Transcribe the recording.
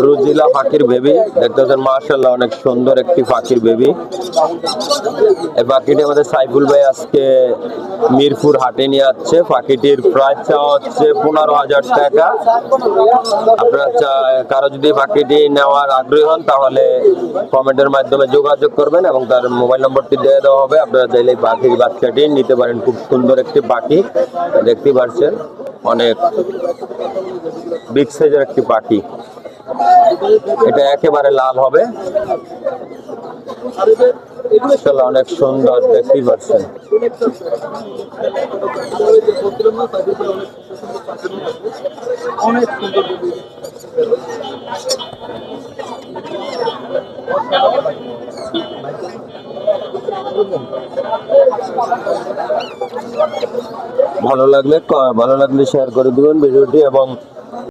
রুজিলা পাখির বেবি দেখতে পাচ্ছেন, মাশাআল্লাহ অনেক সুন্দর একটি পাখির বেবি। এই পাখিটি আমাদের সাইফুল ভাই আজকে মিরপুর হাটে নিয়ে যাচ্ছে। পাখিটির প্রাইস চাওয়া হচ্ছে 15,000 টাকা। আপনারা কারো যদি পাখিটি নেওয়ার আগ্রহী হন তাহলে কমেন্টের মাধ্যমে যোগাযোগ করবেন এবং তার মোবাইল নম্বরটি দিয়ে দেওয়া হবে। আপনারা চাইলে পাখির বাচ্চাটি নিতে পারেন। খুব সুন্দর একটি পাখি দেখতে পাচ্ছেন, অনেক বিগ সাইজের একটি পাখি। এটা একেবারে লাল হবে, অনেক সুন্দর দেখতেই পাচ্ছেন। ভালো লাগলে শেয়ার করে দিবেন ভিডিওটি এবং